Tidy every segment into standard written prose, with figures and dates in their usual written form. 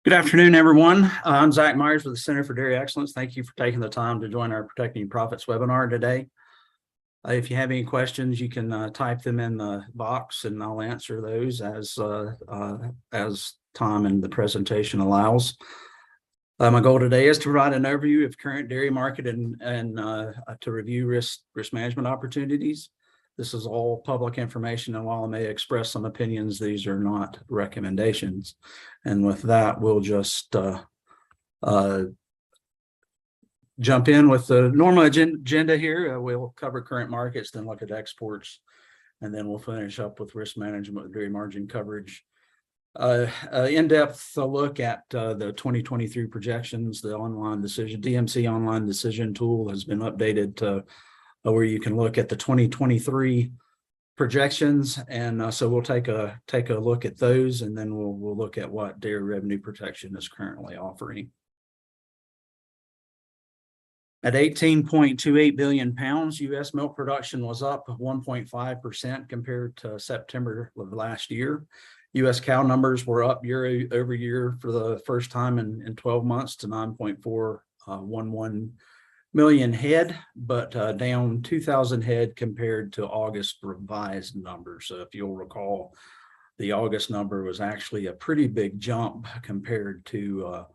Good afternoon, everyone. I'm Zach Myers with the Center for Dairy Excellence. Thank you for taking the time to join our Protecting Profits webinar today. If you have any questions, you can type them in the box and I'll answer those as time and the presentation allows. My goal today is to provide an overview of current dairy market and to review risk management opportunities. This is all public information, and while I may express some opinions, these are not recommendations. And with that, we'll just jump in with the normal agenda here. We'll cover current markets, then look at exports, and then we'll finish up with risk management, dairy margin coverage. In-depth look at the 2023 projections. The online decision, DMC online decision tool has been updated to where you can look at the 2023 projections, and so we'll take a look at those, and then we'll look at what dairy revenue protection is currently offering. At 18.28 billion pounds, U.S. milk production was up 1.5% compared to September of last year. U.S. cow numbers were up year over year for the first time in 12 months to 9.411 million head, but down 2,000 head compared to August revised numbers. So if you'll recall, the August number was actually a pretty big jump compared to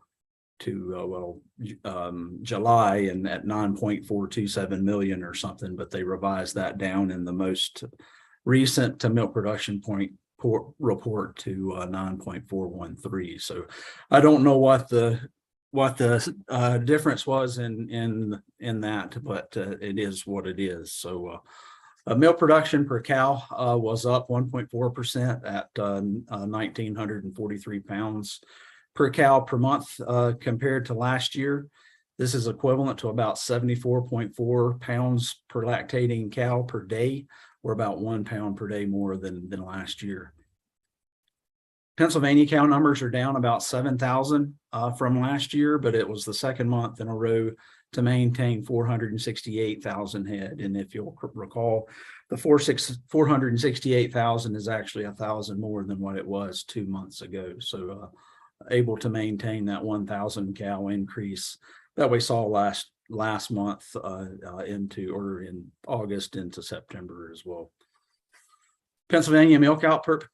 July, and at 9.427 million or something, but they revised that down in the most recent milk production report to 9.413. So I don't know what the difference was in that, but it is what it is. So milk production per cow was up 1.4% at 1,943 pounds per cow per month compared to last year. This is equivalent to about 74.4 pounds per lactating cow per day, or about 1 pound per day more than last year. Pennsylvania cow numbers are down about 7,000 from last year, but it was the second month in a row to maintain 468,000 head. And if you'll recall, the 468,000 is actually 1,000 more than what it was 2 months ago. So able to maintain that 1,000 cow increase that we saw last month in August into September as well. Pennsylvania milk output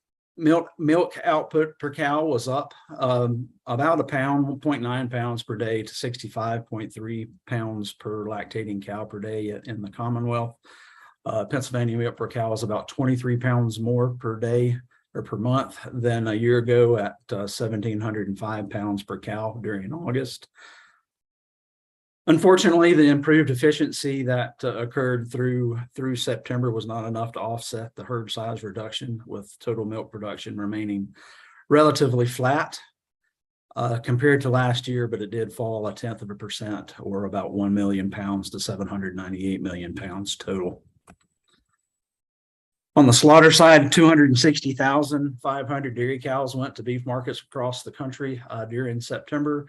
per cow was up about 1.9 pounds per day to 65.3 pounds per lactating cow per day in the Commonwealth. Pennsylvania milk per cow is about 23 pounds more per day or per month than a year ago at 1,705 pounds per cow during August. Unfortunately, the improved efficiency that occurred through September was not enough to offset the herd size reduction, with total milk production remaining relatively flat compared to last year, but it did fall 0.1%, or about 1 million pounds to 798 million pounds total. On the slaughter side, 260,500 dairy cows went to beef markets across the country during September,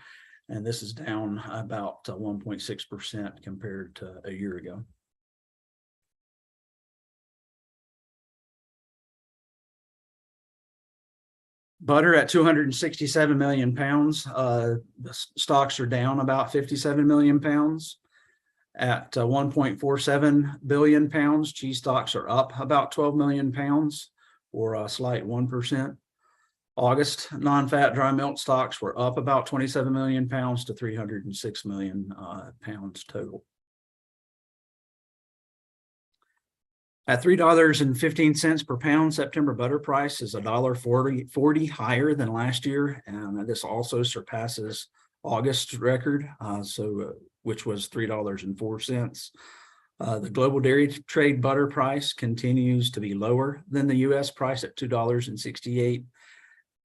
and this is down about 1.6% compared to a year ago. Butter at 267 million pounds. The stocks are down about 57 million pounds. At 1.47 billion pounds, cheese stocks are up about 12 million pounds, or a slight 1%. August non-fat dry milk stocks were up about 27 million pounds to 306 million pounds total. At $3.15 per pound, September butter price is $1.40 higher than last year, and this also surpasses August's record, which was $3.04. The global dairy trade butter price continues to be lower than the U.S. price at $2.68.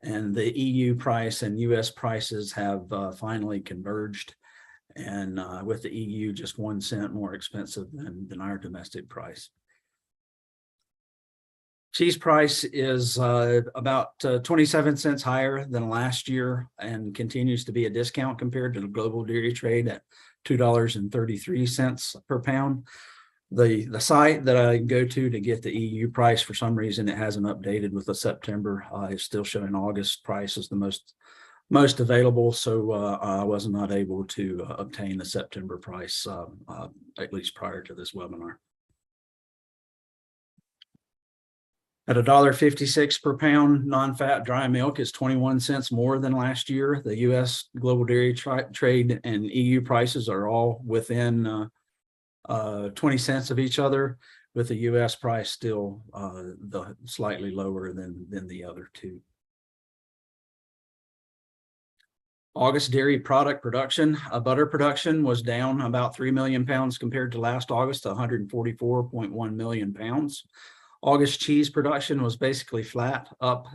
And the EU price and US prices have finally converged, and with the EU just 1 cent more expensive than our domestic price. Cheese price is about 27 cents higher than last year and continues to be a discount compared to the global dairy trade at $2.33 per pound. The site that I go to get the EU price, for some reason it hasn't updated with the September. It's still showing August price as the most available. So I was not able to obtain the September price, at least prior to this webinar. At $1.56 per pound, non-fat dry milk is 21 cents more than last year. The U.S. global dairy trade and EU prices are all within 20 cents of each other, with the U.S. price still slightly lower than the other two. August dairy product production, butter production was down about 3 million pounds compared to last August, 144.1 million pounds. August cheese production was basically flat, up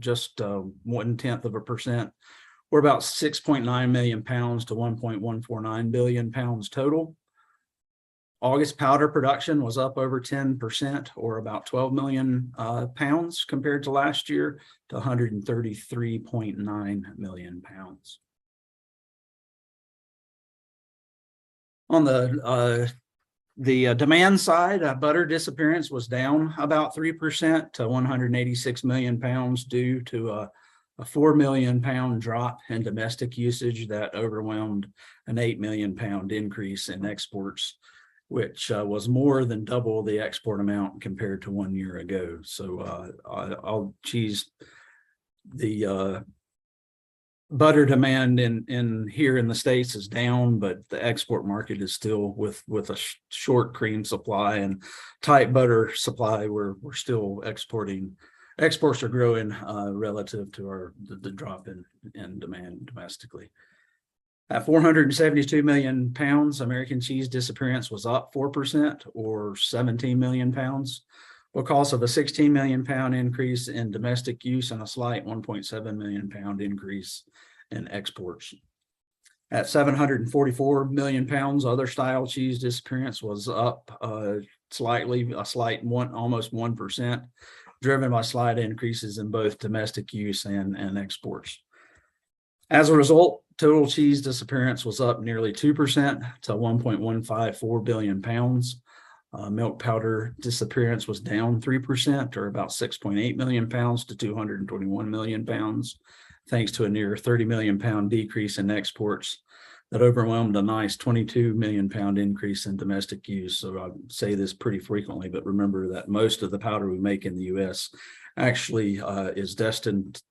just 0.1%, or about 6.9 million pounds to 1.149 billion pounds total. August powder production was up over 10%, or about 12 million pounds compared to last year, to 133.9 million pounds. On the demand side, butter disappearance was down about 3% to 186 million pounds due to a 4 million pound drop in domestic usage that overwhelmed an 8 million pound increase in exports, which was more than double the export amount compared to 1 year ago. So the butter demand in here in the States is down, but the export market is still with a short cream supply and tight butter supply. We're still exporting. Exports are growing relative to the drop in demand domestically. At 472 million pounds, American cheese disappearance was up 4%, or 17 million pounds, because of a 16 million pound increase in domestic use and a slight 1.7 million pound increase in exports. At 744 million pounds, other style cheese disappearance was up slightly, almost 1%, driven by slight increases in both domestic use and exports. As a result, total cheese disappearance was up nearly 2% to 1.154 billion pounds. Milk powder disappearance was down 3%, or about 6.8 million pounds to 221 million pounds, thanks to a near 30 million pound decrease in exports that overwhelmed a nice 22 million pound increase in domestic use. So I say this pretty frequently, but remember that most of the powder we make in the U.S. actually is destined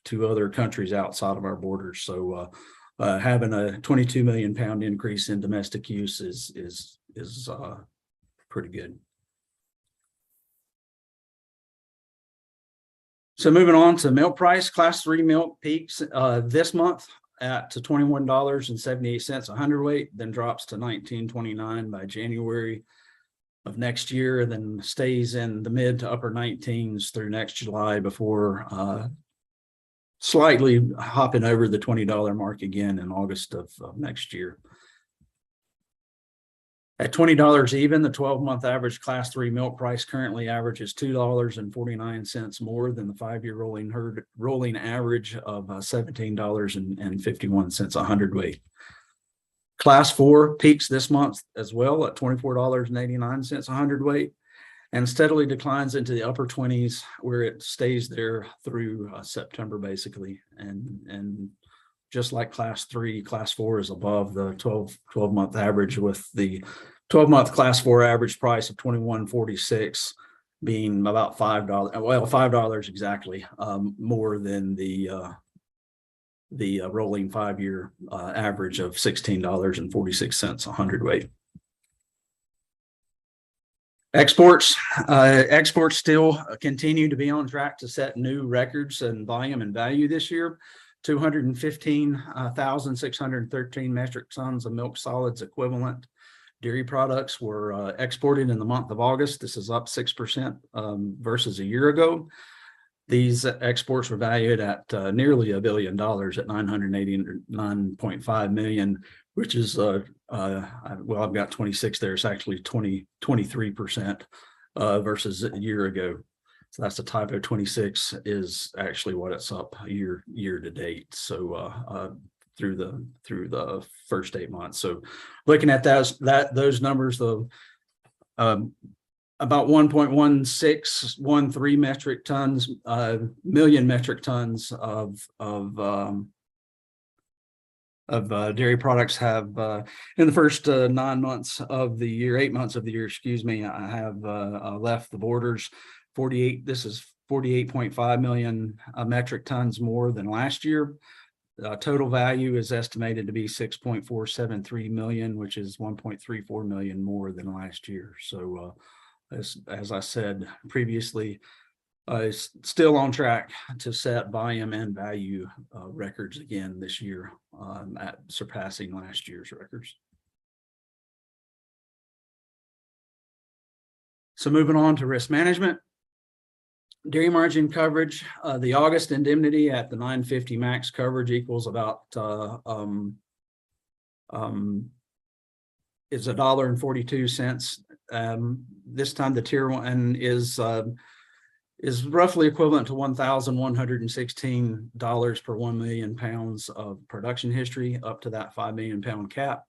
to other countries outside of our borders. So having a 22 million pound increase in domestic use is pretty good. So moving on to milk price, class 3 milk peaks this month at $21.78 a hundredweight, then drops to $19.29 by January of next year, and then stays in the mid to upper 19s through next July before slightly hopping over the $20 mark again in August of next year. At $20 even, the 12-month average class 3 milk price currently averages $2.49 more than the 5-year rolling average of $17.51 a hundredweight. Class 4 peaks this month as well at $24.89 a hundredweight, and steadily declines into the upper 20s, where it stays there through September basically. And just like class 3, class 4 is above the 12-month average, with the 12-month class 4 average price of $21.46 being about $5, well, $5 exactly more than the rolling 5-year average of $16.46 a hundredweight. Exports still continue to be on track to set new records in volume and value this year. 215,613 metric tons of milk solids equivalent dairy products were exported in the month of August. This is up 6% versus a year ago. These exports were valued at nearly $1 billion at $989.5 million, which is well, I've got 26 there. It's actually 23% versus a year ago. So that's a typo. 26 is actually what it's up year to date. So through the first 8 months. So looking at those numbers, though, about 1.1613 metric tons, million metric tons of dairy products have in the first 9 months of the year, 8 months of the year, excuse me, I have left the borders. 48.5 million metric tons more than last year. Total value is estimated to be 6.473 million, which is 1.34 million more than last year. So as I said previously, is still on track to set volume and value records again this year, at surpassing last year's records. So moving on to risk management. Dairy margin coverage, the August indemnity at the 950 max coverage equals about is $1.42. This time the tier one is roughly equivalent to $1,116 per 1 million pounds of production history up to that 5 million pound cap.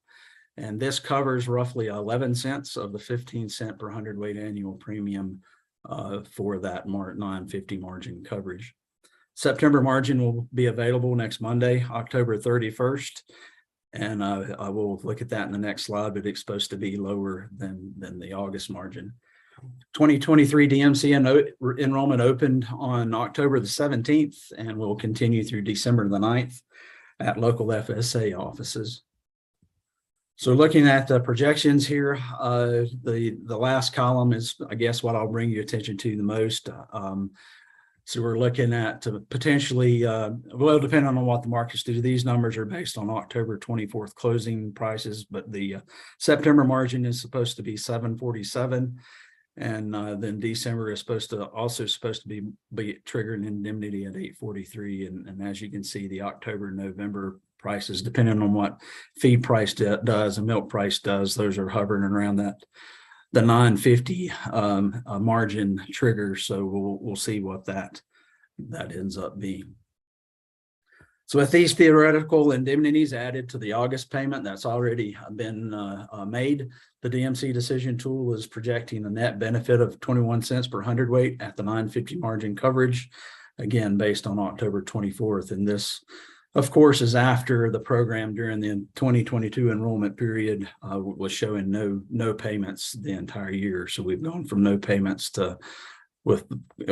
And this covers roughly 11 cents of the 15 cent per hundredweight annual premium for that 950 margin coverage. September margin will be available next Monday, October 31st. And I will look at that in the next slide, but it's supposed to be lower than the August margin. 2023 DMC enrollment opened on October the 17th and will continue through December the 9th at local FSA offices. So looking at the projections here, the last column is, I guess, what I'll bring your attention to the most. So we're looking at potentially, well, depending on what the markets do, these numbers are based on October 24th closing prices, but the September margin is supposed to be 747. And then December is supposed to be triggering indemnity at 843. And as you can see, the October and November prices, depending on what feed price does and milk price does, those are hovering around the 950 margin trigger. So we'll see what that ends up being. So with these theoretical indemnities added to the August payment that's already been made, the DMC decision tool is projecting a net benefit of 21 cents per hundredweight at the 950 margin coverage, again, based on October 24th. And this, of course, is after the program during the 2022 enrollment period was showing no payments the entire year. So we've gone from no payments to with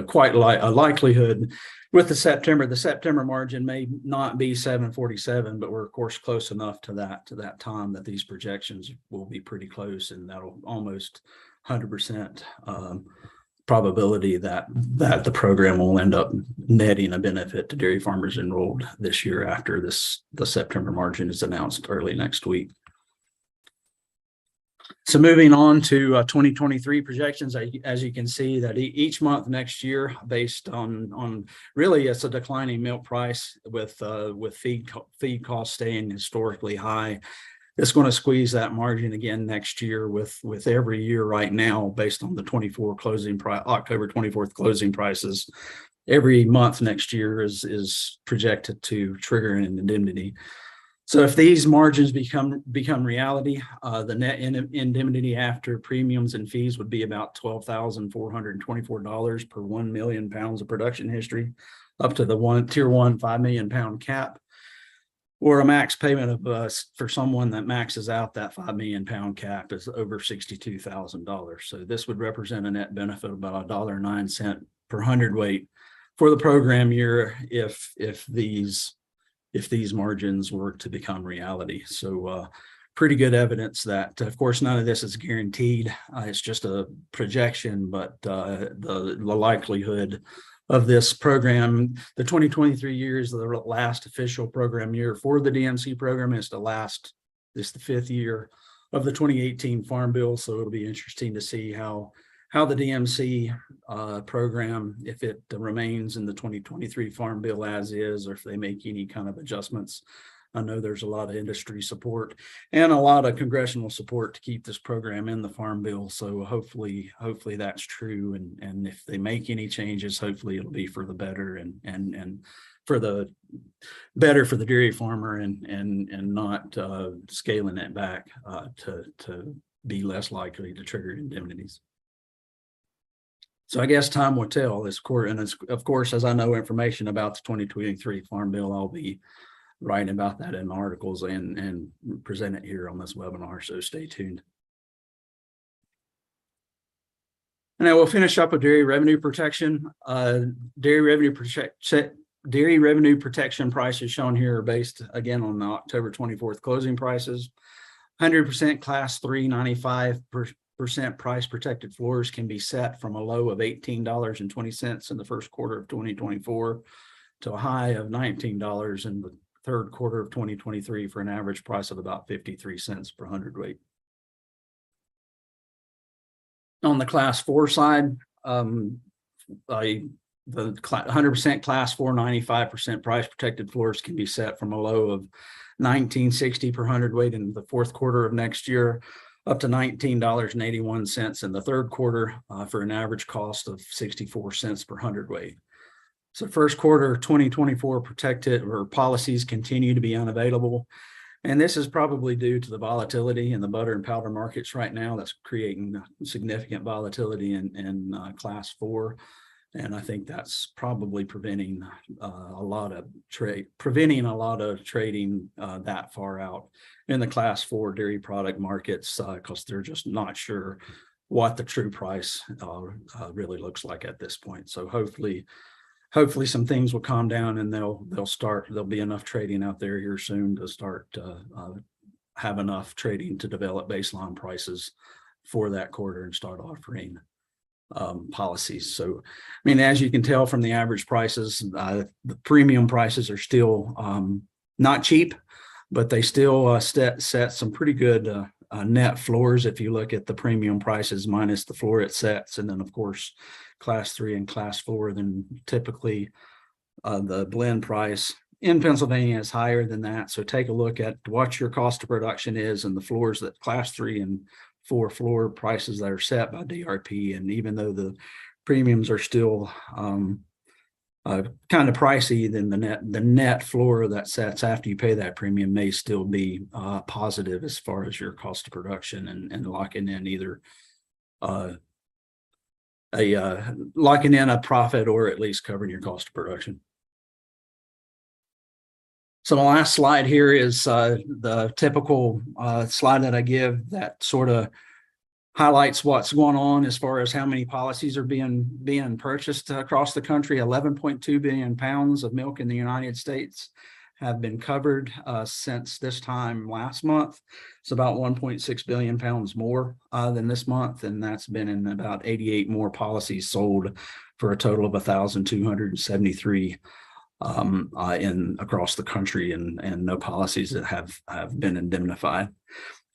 quite a likelihood with the September margin may not be 747, but we're of course close enough to that time that these projections will be pretty close, and that'll almost 100% probability that the program will end up netting a benefit to dairy farmers enrolled this year after the September margin is announced early next week. So moving on to 2023 projections, as you can see that each month next year, based on really it's a declining milk price with feed costs staying historically high. It's going to squeeze that margin again next year with every year right now based on the October 24th closing prices. Every month next year is projected to trigger an indemnity. So if these margins become reality, the net indemnity after premiums and fees would be about $12,424 per 1 million pounds of production history, up to the tier one 5 million pound cap, or a max payment of for someone that maxes out that 5 million pound cap is over $62,000. So this would represent a net benefit of about $1.09 per hundredweight for the program year if these margins were to become reality. So pretty good evidence that, of course, none of this is guaranteed. It's just a projection, but the likelihood of this program, the 2023 year is the last official program year for the DMC program. It's the fifth year of the 2018 Farm Bill. So it'll be interesting to see how the DMC program, if it remains in the 2023 Farm Bill as is, or if they make any kind of adjustments. I know there's a lot of industry support and a lot of congressional support to keep this program in the Farm Bill. So hopefully that's true. And if they make any changes, hopefully it'll be for the better and for the better for the dairy farmer and not scaling it back to be less likely to trigger indemnities. So I guess time will tell this quarter. And it's, of course, as I know information about the 2023 Farm Bill, I'll be writing about that in articles and present it here on this webinar. So stay tuned. And I will finish up with dairy revenue protection. Dairy revenue protection prices shown here are based again on the October 24th closing prices. 100% class 3, 95% price protected floors can be set from a low of $18.20 in the first quarter of 2024 to a high of $19 in the third quarter of 2023 for an average price of about 53 cents per hundredweight. On the class 4 side, the 100% class 4, 95% price protected floors can be set from a low of $19.60 per hundredweight in the fourth quarter of next year, up to $19.81 in the third quarter for an average cost of 64 cents per hundredweight. So first quarter 2024 protected or policies continue to be unavailable. And this is probably due to the volatility in the butter and powder markets right now. That's creating significant volatility in class 4. And I think that's probably preventing a lot of trading that far out in the class 4 dairy product markets because they're just not sure what the true price really looks like at this point. So hopefully some things will calm down and there'll be enough trading out there here soon to start have enough trading to develop baseline prices for that quarter and start offering policies. So, I mean, as you can tell from the average prices, the premium prices are still not cheap, but they still set some pretty good net floors if you look at the premium prices minus the floor it sets. And then, of course, class 3 and class 4, then typically the blend price in Pennsylvania is higher than that. So take a look at what your cost of production is and the floors that class 3 and 4 floor prices that are set by DRP. And even though the premiums are still kind of pricey, then the net floor that sets after you pay that premium may still be positive as far as your cost of production and locking in either locking in a profit or at least covering your cost of production. So the last slide here is the typical slide that I give that sort of highlights what's going on as far as how many policies are being purchased across the country. 11.2 billion pounds of milk in the United States have been covered since this time last month. It's about 1.6 billion pounds more than this month, and that's been in about 88 more policies sold for a total of 1,273 across the country, and no policies that have been indemnified.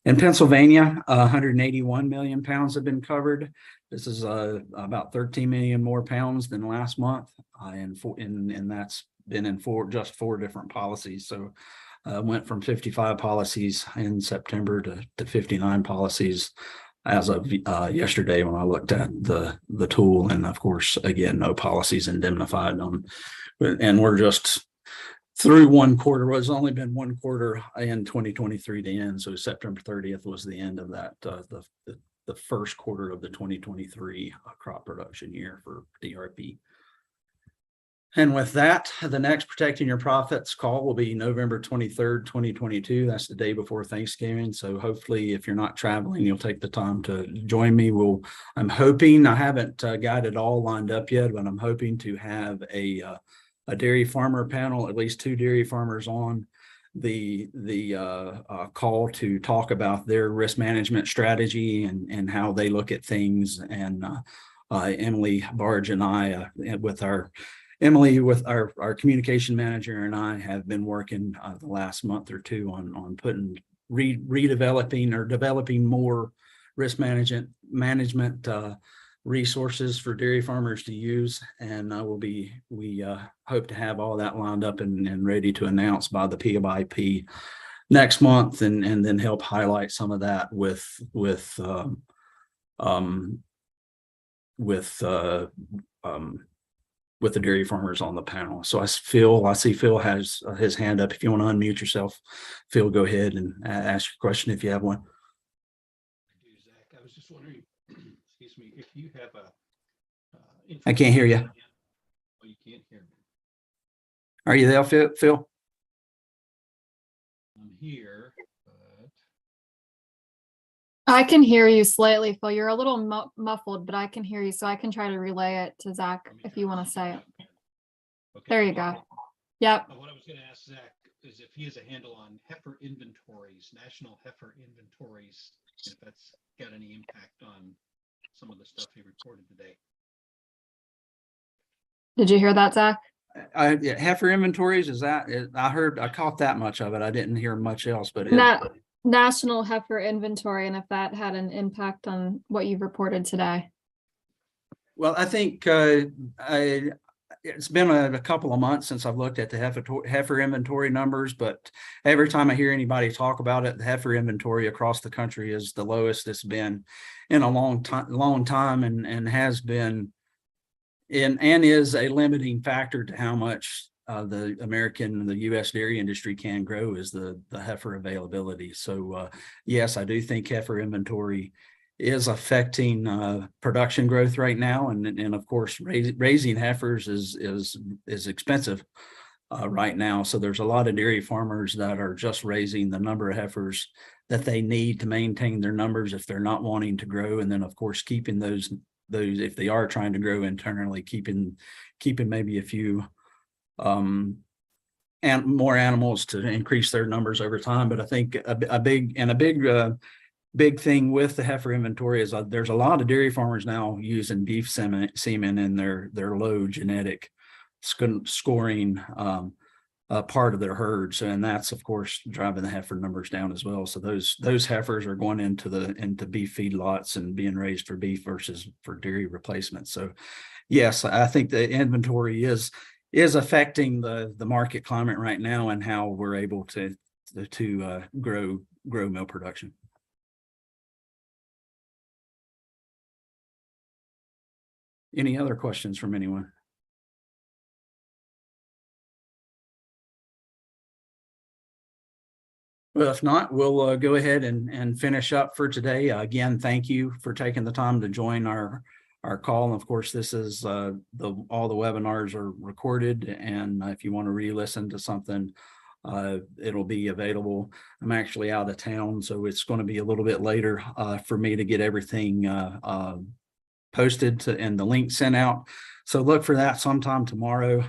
In Pennsylvania, 181 million pounds have been covered. This is about 13 million more pounds than last month, and that's been in just four different policies. So went from 55 policies in September to 59 policies as of yesterday when I looked at the tool. And of course, again, no policies indemnified on. And we're just through one quarter. It's only been one quarter in 2023 to end. So September 30th was the end of that, the first quarter of the 2023 crop production year for DRP. And with that, the next Protecting Your Profits call will be November 23rd, 2022. That's the day before Thanksgiving. So hopefully, if you're not traveling, you'll take the time to join me. I'm hoping, I haven't got it all lined up yet, but I'm hoping to have a dairy farmer panel, at least 2 dairy farmers on the call to talk about their risk management strategy and how they look at things. And Emily Barge and I, with our communication manager, and I have been working the last month or two on redeveloping or developing more risk management resources for dairy farmers to use. And we hope to have all that lined up and ready to announce by the PBIP next month, and then help highlight some of that with the dairy farmers on the panel. So I see Phil has his hand up. If you want to unmute yourself, Phil, go ahead and ask your question if you have one. I do, Zach. I was just wondering, excuse me, if you have I can't hear you. Oh, you can't hear me. Are you there, Phil? I'm here, but I can hear you slightly, Phil. You're a little muffled, but I can hear you, so I can try to relay it to Zach let me if turn you it want on. to say it. Okay. There you go. Yep. What I was going to ask Zach is if he has a handle on heifer inventories, national heifer inventories, if that's got any impact on some of the stuff he reported today. Did you hear that, Zach? Yeah, heifer inventories, I caught that much of it. I didn't hear much else, but National heifer inventory, and if that had an impact on what you've reported today. well, I think it's been a couple of months since I've looked at the heifer inventory numbers, but every time I hear anybody talk about it, the heifer inventory across the country is the lowest it's been in a long time, and has been and is a limiting factor to how much the U.S. dairy industry can grow is the heifer availability. So yes, I do think heifer inventory is affecting production growth right now, and of course raising heifers is expensive right now. So there's a lot of dairy farmers that are just raising the number of heifers that they need to maintain their numbers if they're not wanting to grow, and then of course keeping those if they are trying to grow internally, keeping maybe a few and more animals to increase their numbers over time. But I think a big thing with the heifer inventory is there's a lot of dairy farmers now using beef semen in their low genetic scoring part of their herds, and that's of course driving the heifer numbers down as well. So those heifers are going into beef feedlots and being raised for beef versus for dairy replacement. So yes, I think the inventory is affecting the market climate right now and how we're able to grow milk production. Any other questions from anyone? Well, if not, we'll go ahead and finish up for today. Again, thank you for taking the time to join our call. And of course, this is all the webinars are recorded, and if you want to re-listen to something, it'll be available. I'm actually out of town, so it's going to be a little bit later for me to get everything posted and the link sent out. So look for that sometime tomorrow.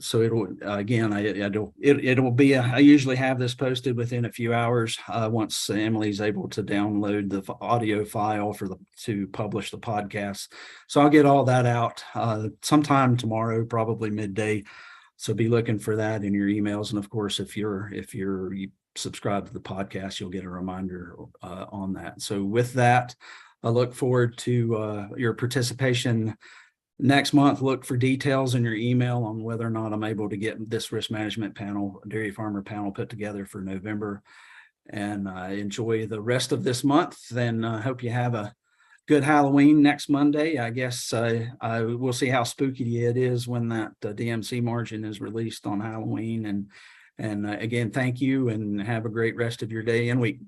So it'll again, it'll be I usually have this posted within a few hours once Emily's able to download the audio file to publish the podcast. So I'll get all that out sometime tomorrow, probably midday. So be looking for that in your emails. And of course, if you subscribe to the podcast, you'll get a reminder on that. So with that, I look forward to your participation next month. Look for details in your email on whether or not I'm able to get this risk management panel, dairy farmer panel, put together for November. And enjoy the rest of this month. Then I hope you have a good Halloween next Monday. I guess we'll see how spooky it is when that DMC margin is released on Halloween. And again, thank you and have a great rest of your day and week.